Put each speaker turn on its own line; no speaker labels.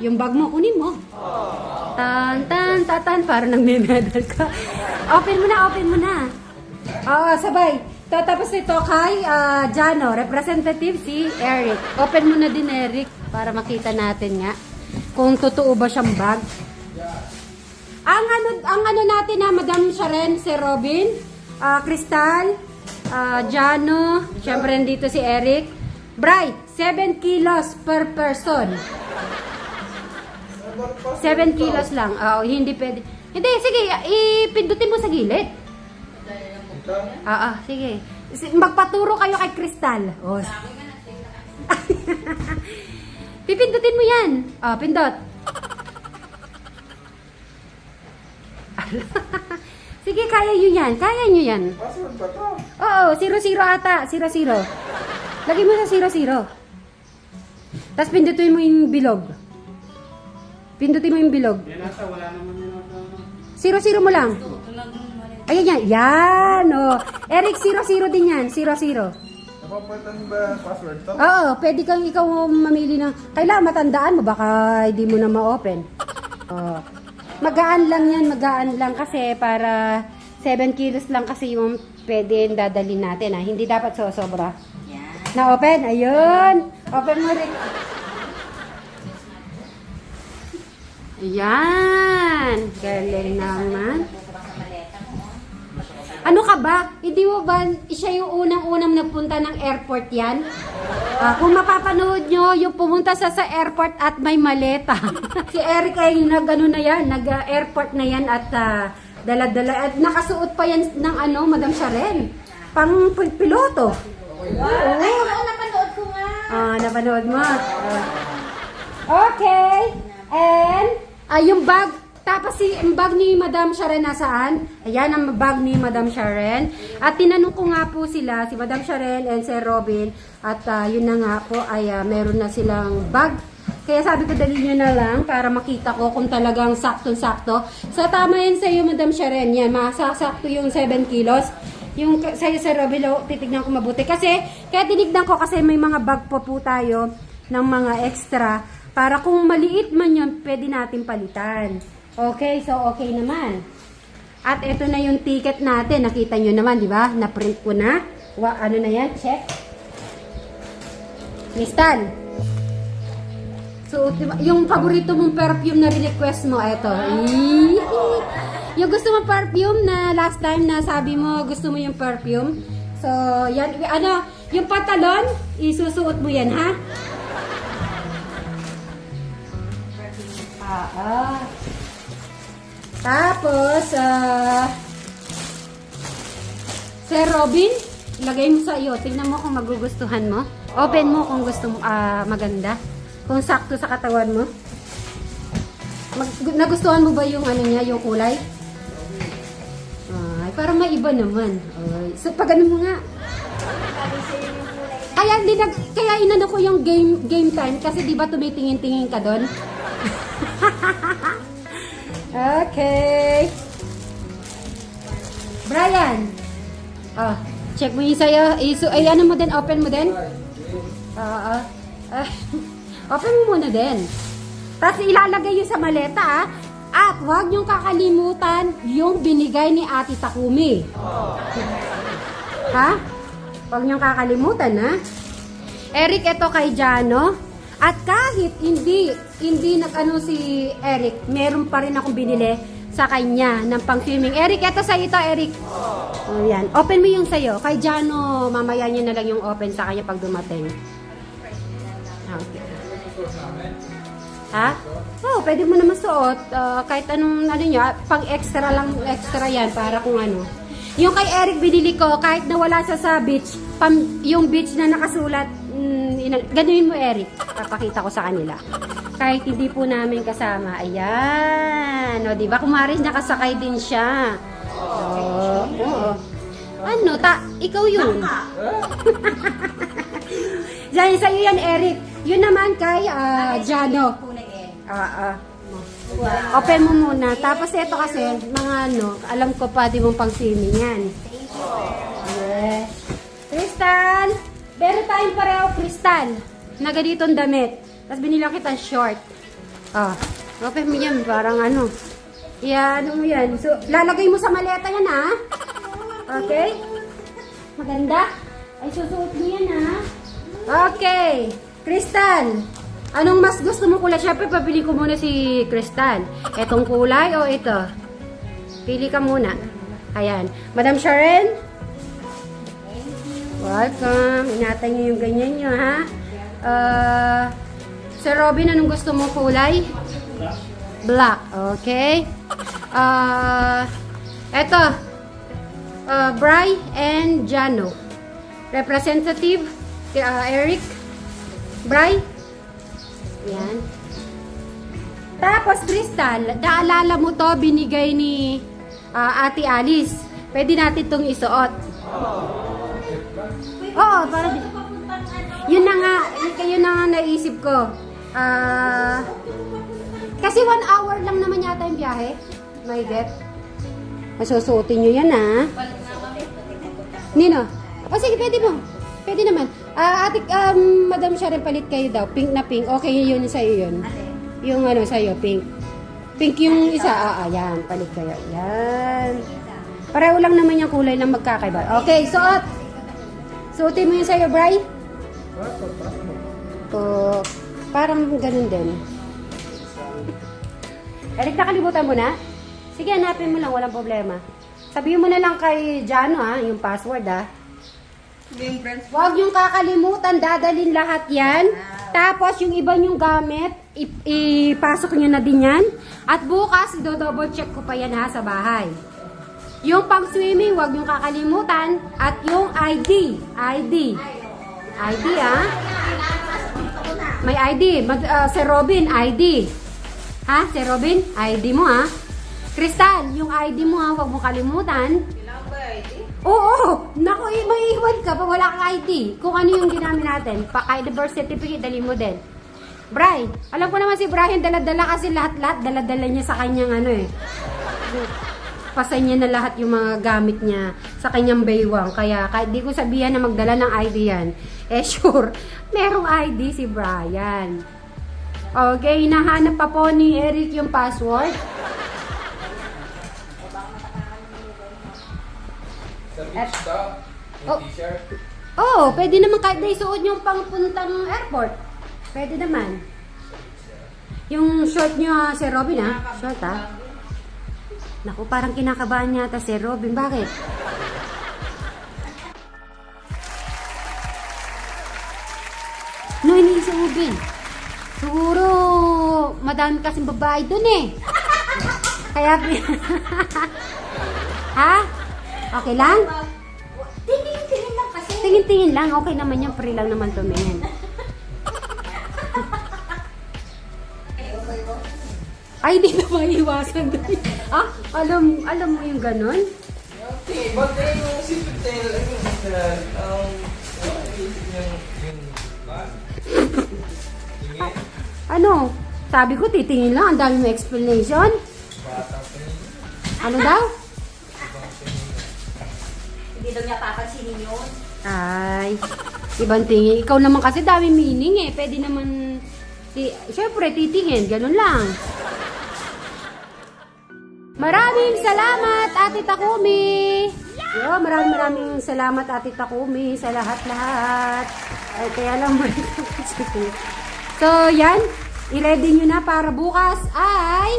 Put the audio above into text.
Yung bag mo, kunin mo. Tan, tan, tatan, para nagme-medal ka. Open mo na, open mo na. Oo, sabay. Tapos ito kay Jano, representative si Eric. Open mo na din, Eric, para makita natin nga kung totoo ba siyang bag. Ang ano natin na Madam Sharen, si Robin, Crystal, Jano, syempre nandito si Eric. Bri, 7 kilos per person. 7 kilos lang. Oo, hindi pwede. Hindi, sige, ipindutin mo sa gilid. Oo, sige. Magpaturo kayo kay Crystal. Oh. Pipindutin mo yan. Oh, pindot. Sige, kaya nyo yan. Kaya nyo yan. Oo, 0-0 ata. 0-0. Lagay mo sa 0-0. Tapos pindutin mo yung bilog. Pindutin mo yung bilog. 0-0 mo lang. Ayan yan. Yan. Oh. Eric, 0-0 din yan. 0-0.
Napapalitan ba password to?
Oo, pwede kang ikaw mamili ng... Kailangan matandaan mo. Baka hindi mo na ma-open. Oh. Magaan lang yan. Magaan lang kasi para 7 kilos lang kasi yung pwede dadalhin natin. Ha? Hindi dapat sobra. Na-open? Ayun. Open mo rin. Ayan. Galing naman. Ano ka ba? Hindi mo ba siya yung unang-unang nagpunta ng airport yan? Kung mapapanood nyo, yung pumunta sa airport at may maleta. Si Eric ay nag-ano na yan, nag-airport na yan at dala-dala. At nakasuot pa yan ng ano, Madam Sharen. Pang piloto.
Wow. Ay, napanood ko nga.
Napanood mo. Okay. And, yung bag. Tapos yung bag ni Madam Sharen nasaan? Ayan ang bag ni Madam Sharen. At tinanong ko nga po sila, si Madam Sharen and Sir Robin. At yun na nga po ay meron na silang bag. Kaya sabi ko dali nyo na lang para makita ko kung talagang sakto-sakto. So tama yan sa iyo Madam Sharen. Yan, masasakto yung 7 kilos. Yung sa'yo Sir Robin, titignan ko mabuti. Kasi, kaya tinignan ko kasi may mga bag po tayo ng mga extra. Para kung maliit man yun, pwede natin palitan. Okay, so okay naman. At ito na yung ticket natin. Nakita nyo naman, di ba? Na-print ko na. Ano na yan? Check. Crystal. So, yung paborito mong perfume na request mo, ito. Yung gusto mong perfume na last time na sabi mo, gusto mo yung perfume. So, yan. Ano, yung pantalon, isusuot mo yan, ha? Tapos, Sir Robin, ilagay mo sa iyo. Tingnan mo kung magugustuhan mo. Open mo kung gusto mo maganda. Kung sakto sa katawan mo. Nagustuhan mo ba yung ano niya, yung kulay? Ay, parang maiba naman. Ay, so, pag ano mo nga. Kaya inano ko yung game time kasi di ba tumitingin-tingin ka doon? Okay. Brian. Check mo yung sa'yo. Ay, ano mo din? Open mo din? Open mo muna din. Tapos ilalagay yun sa maleta, At huwag niyong kakalimutan yung binigay ni Ate Takumi. Ha? Huwag niyong kakalimutan, ha? Eric, ito kay Jano. At kahit hindi nag-ano si Eric, meron pa rin akong binili sa kanya ng pang-filming. Eric, ito sa ito, Eric. Oh, yan. Open mo yung sa'yo. Kay Jano, mamaya niya na lang yung open sa kanya pag dumating. Okay. Ha? Oh, pwede mo naman suot. Kahit anong, ano niya, pang-extra lang, extra yan, para kung ano. Yung kay Eric, binili ko, kahit nawala sa beach, yung beach na nakasulat, ganuin mo, Eric. Papakita ko sa kanila. Kahit hindi po namin kasama. Ayan. O, diba? Kumaris, nakasakay din siya. Oo. Ano? Ikaw yun. Diyan, sa'yo yan, Eric. Yun naman kay Jano. Open mo muna. Tapos ito kasi, mga ano, alam ko pa, di mong pang-swimming yan. Yes. Crystal! Meron tayong pareho, Crystal. Na ganitong damit. Tapos binilang kita short. Oh, open mo yan. Parang ano. Yan, ano mo yan. So, lalagay mo sa maleta yan, ha? Okay? Maganda? Ay, susuot mo yan, ha? Okay. Crystal. Anong mas gusto mo kulay? Siyempre, papili ko muna si Crystal. Etong kulay o ito? Pili ka muna. Ayan. Madam Sharon? Welcome. Inatay niyo yung ganyan niyo, ha? Sir Robin, anong gusto mo kulay? Black. Okay. Eto. Bri and Jano. Representative Eric. Bri. Yan. Tapos, Crystal, naalala mo to, binigay ni Ate Alice. Pwede natin itong isuot. Oo, para di. Yun na nga, yun na nga naisip ko. Kasi 1 hour lang naman yata yung biyahe. May get. Masusuotin nyo yan, ha? Nino? O sige, pwede mo. Pwede naman. Ate, Madam Sharon, palit kayo daw. Pink na pink. Okay, yun sa'yo yun. Yung ano sa'yo, pink. Pink yung isa. Yan. Palit kayo. Yan. Pareho lang naman yung kulay lang magkakaiba. Okay, suot. Suotin mo yun sa'yo, Bri. Parang ganun din. Eric, nakalimutan mo na? Sige, hanapin mo lang. Walang problema. Sabihin mo na lang kay Jano, ha? Yung password, ha? Huwag yung kakalimutan. Dadalhin lahat yan. Tapos, yung iba yung gamit, ipasok nyo na din yan. At bukas, do-double check ko pa yan, ha? Sa bahay. Yung pang-swimming, huwag yung kakalimutan. At yung ID. ID, ha? May ID. Sir Robin, ID. Ha? Sir Robin, ID mo, ha? Crystal, yung ID mo, ha? Huwag mo kalimutan.
Kailangan ba ID?
Oo! Naku, maiiwan ka pag wala kang ID. Kung ano yung ginamit natin. Pa-ID birth certificate, dali mo din. Bri, alam ko naman si Brian, dala-dala kasi lahat-lahat. Dala-dala niya sa kanyang ano eh. Pasay niya na lahat yung mga gamit niya sa kanyang baywang. Kaya kahit di ko sabihan na magdala ng ID yan, eh sure, merong ID si Brian. Okay, hinahanap pa po ni Eric yung password.
Sa beach ka?
Oh.
Yung t-shirt?
Oo, pwede naman kahit na isuot yung pangpuntang airport. Pwede naman. Yung short nyo, Sir Robin, ha? Short, ha? Naku, parang kinakabahan yata, Sir Robin. Bakit? No, hindi si Robin. Siguro, madami kasing babae dun, eh. Kaya, ha? Okay lang?
Tingin-tingin lang kasi.
Tingin-tingin lang. Okay naman yan. Free lang naman tumingin. Ay, di na maiiwasan. Alam mo yung ganun?
Okay, ba't yung sipit tayo
Ano? Sabi ko, titingin lang. Ang dami mo explanation. Ano daw?
Hindi daw niya papansinin yun.
Ay, ibang tingin. Ikaw naman kasi dami meaning eh. Pwede naman, syempre titingin. Ganun lang. Maraming salamat, Ate Takumi. Yo, maraming salamat, Ate Takumi, sa lahat-lahat. Ay, kaya lang So, yan. I-ready nyo na para bukas ay